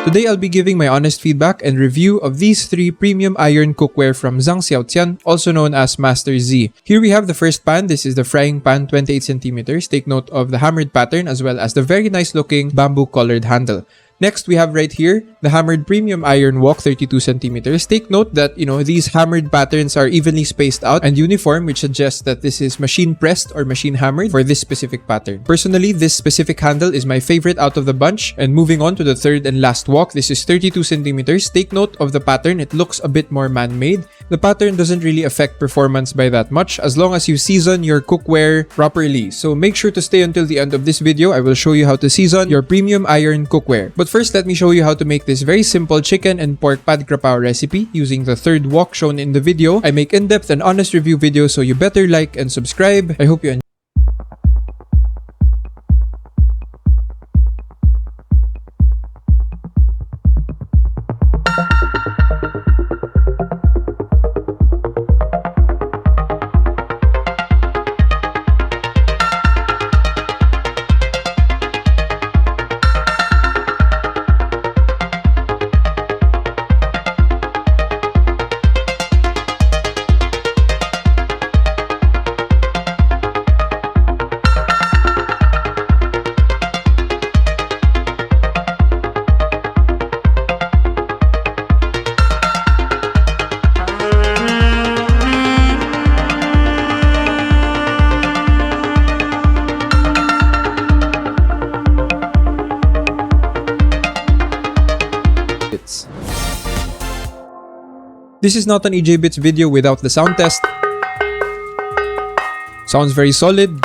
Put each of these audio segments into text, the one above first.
Today I'll be giving my honest feedback and review of these 3 premium iron cookware from Zhang Xiao Quan, also known as Master Z. Here we have the first pan. This is the frying pan, 28cm. Take note of the hammered pattern as well as the very nice looking bamboo colored handle. Next, we have right here the hammered premium iron wok, 32cm. Take note that, these hammered patterns are evenly spaced out and uniform, which suggests that this is machine pressed or machine hammered for this specific pattern. Personally, this specific handle is my favorite out of the bunch. And moving on to the third and last wok, this is 32cm. Take note of the pattern. It looks a bit more man-made. The pattern doesn't really affect performance by that much as long as you season your cookware properly. So make sure to stay until the end of this video. I will show you how to season your premium iron cookware. But first, let me show you how to make this very simple chicken and pork pad krapao recipe using the third wok shown in the video. I make in-depth and honest review videos, so you better like and subscribe. I hope you enjoy. This is not an EJbitS video without the sound test. Sounds very solid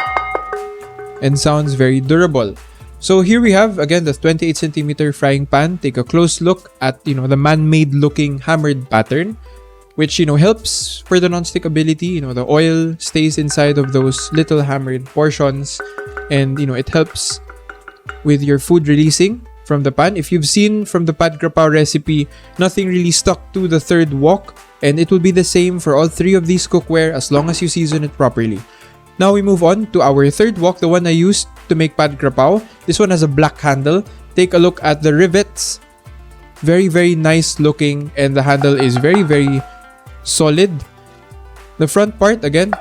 and sounds very durable. So here we have again the 28cm frying pan. Take a close look at the man-made looking hammered pattern, which helps for the non-stick ability. The oil stays inside of those little hammered portions, and it helps with your food releasing from the pan. If you've seen from the pad krapao recipe, nothing really stuck to the third wok, and it will be the same for all 3 of these cookware as long as you season it properly. Now we move on to our third wok, the one I used to make pad krapao. This one has a black handle. Take a look at the rivets. Very, very nice looking, and the handle is very, very solid. The front part, again,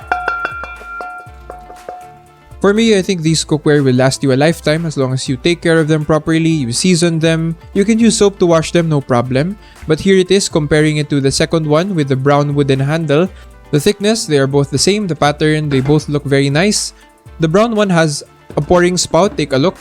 for me, I think these cookware will last you a lifetime as long as you take care of them properly, you season them. You can use soap to wash them, no problem. But here it is, comparing it to the second one with the brown wooden handle. The thickness, they are both the same. The pattern, they both look very nice. The brown one has a pouring spout, take a look.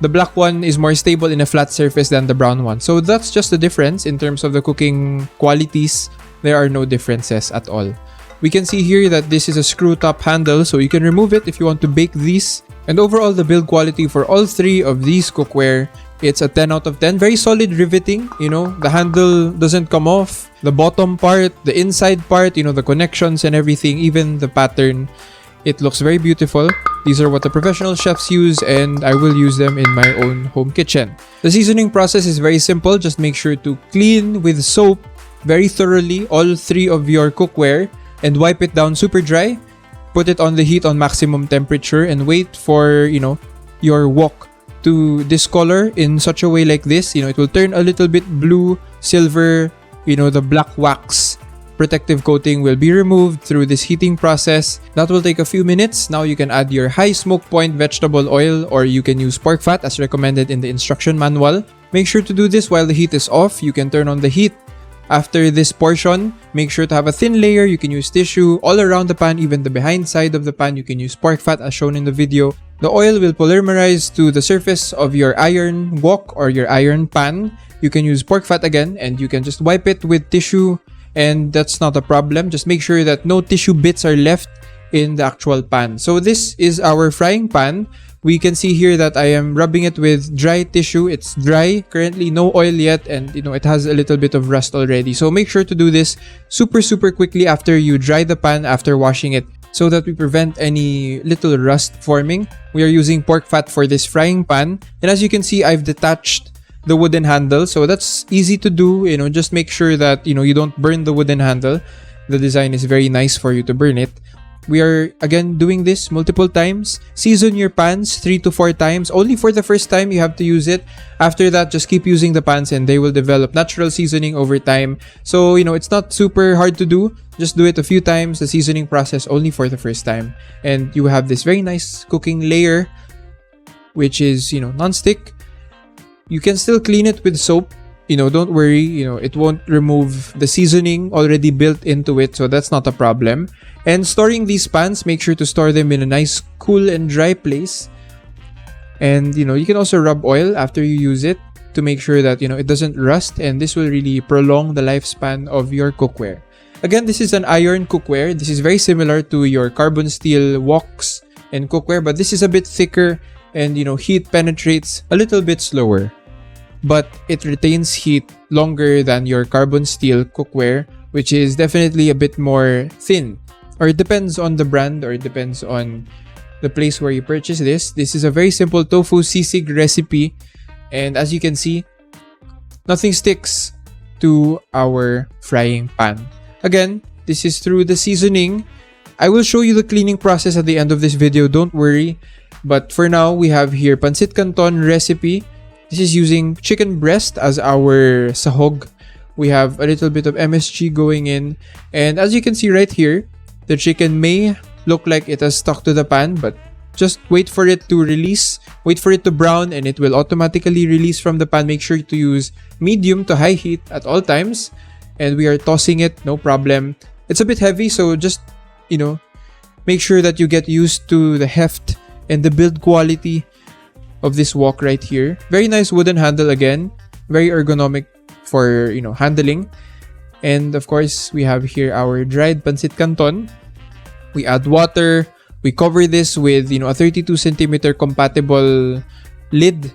The black one is more stable in a flat surface than the brown one. So that's just the difference in terms of the cooking qualities. There are no differences at all. We can see here that this is a screw top handle, so you can remove it if you want to bake these. And overall, the build quality for all 3 of these cookware, it's a 10 out of 10. Very solid riveting, the handle doesn't come off. The bottom part, the inside part, the connections and everything, even the pattern, it looks very beautiful. These are what the professional chefs use, and I will use them in my own home kitchen. The seasoning process is very simple. Just make sure to clean with soap very thoroughly all 3 of your cookware and wipe it down super dry. Put it on the heat on maximum temperature and wait for, your wok to discolor in such a way like this. It will turn a little bit blue, silver. The black wax protective coating will be removed through this heating process. That will take a few minutes. Now you can add your high smoke point vegetable oil, or you can use pork fat as recommended in the instruction manual. Make sure to do this while the heat is off. You can turn on the heat. After this portion, make sure to have a thin layer. You can use tissue all around the pan, even the behind side of the pan. You can use pork fat as shown in the video. The oil will polymerize to the surface of your iron wok or your iron pan. You can use pork fat again, and you can just wipe it with tissue, and that's not a problem. Just make sure that no tissue bits are left in the actual pan. So this is our frying pan. We can see here that I am rubbing it with dry tissue. It's dry, currently no oil yet, and it has a little bit of rust already. So make sure to do this super quickly after you dry the pan after washing it, so that we prevent any little rust forming. We are using pork fat for this frying pan, and as you can see, I've detached the wooden handle, so that's easy to do. Just make sure that you don't burn the wooden handle. The design is very nice for you to burn it. We are again doing this multiple times. Season your pans 3 to 4 times. Only for the first time you have to use it. After that, just keep using the pans and they will develop natural seasoning over time. So, it's not super hard to do. Just do it a few times, the seasoning process only for the first time. And you have this very nice cooking layer, which is, non-stick. You can still clean it with soap. Don't worry, it won't remove the seasoning already built into it, so that's not a problem. And storing these pans, make sure to store them in a nice cool and dry place. And, you can also rub oil after you use it to make sure that, it doesn't rust, and this will really prolong the lifespan of your cookware. Again, this is an iron cookware. This is very similar to your carbon steel woks and cookware, but this is a bit thicker and, heat penetrates a little bit slower. But it retains heat longer than your carbon steel cookware, which is definitely a bit more thin. Or it depends on the brand, or it depends on the place where you purchase this. This is a very simple tofu sisig recipe, and as you can see, nothing sticks to our frying pan. Again, this is through the seasoning. I will show you the cleaning process at the end of this video, don't worry. But for now, we have here pancit canton recipe. This is using chicken breast as our sahog. We have a little bit of MSG going in. And as you can see right here, the chicken may look like it has stuck to the pan, but just wait for it to release. Wait for it to brown and it will automatically release from the pan. Make sure to use medium to high heat at all times. And we are tossing it, no problem. It's a bit heavy, so just, make sure that you get used to the heft and the build quality of this wok right here. Very nice wooden handle again. Very ergonomic for, handling. And of course, we have here our dried pancit canton. We add water. We cover this with, a 32 centimeter compatible lid,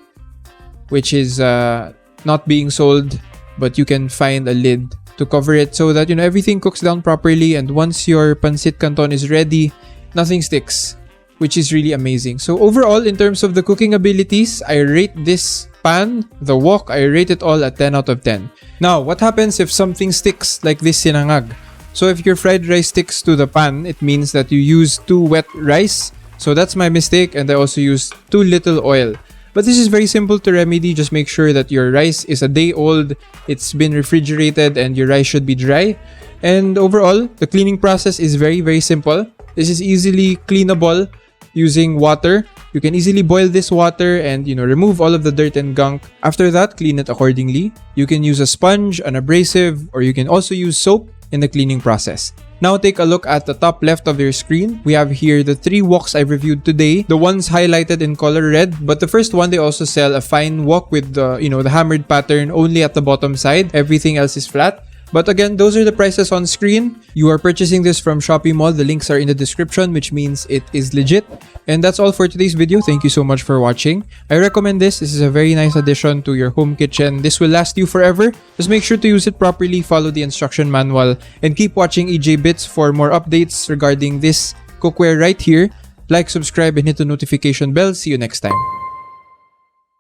which is not being sold, but you can find a lid to cover it so that, everything cooks down properly. And once your pancit canton is ready, nothing sticks, which is really amazing. So overall, in terms of the cooking abilities, I rate this pan, the wok, I rate it all at 10 out of 10. Now, what happens if something sticks like this sinangag? So if your fried rice sticks to the pan, it means that you use too wet rice. So that's my mistake, and I also used too little oil. But this is very simple to remedy. Just make sure that your rice is a day old, it's been refrigerated, and your rice should be dry. And overall, the cleaning process is very, very simple. This is easily cleanable using water. You can easily boil this water and, remove all of the dirt and gunk. After that, clean it accordingly. You can use a sponge, an abrasive, or you can also use soap in the cleaning process. Now take a look at the top left of your screen. We have here the 3 woks I've reviewed today. The ones highlighted in color red, but the first one, they also sell a fine wok with the, the hammered pattern only at the bottom side. Everything else is flat. But again, those are the prices on screen. You are purchasing this from Shopee Mall. The links are in the description, which means it is legit. And that's all for today's video. Thank you so much for watching. I recommend this. This is a very nice addition to your home kitchen. This will last you forever. Just make sure to use it properly, follow the instruction manual, and keep watching EJbitS for more updates regarding this cookware right here. Like, subscribe, and hit the notification bell. See you next time.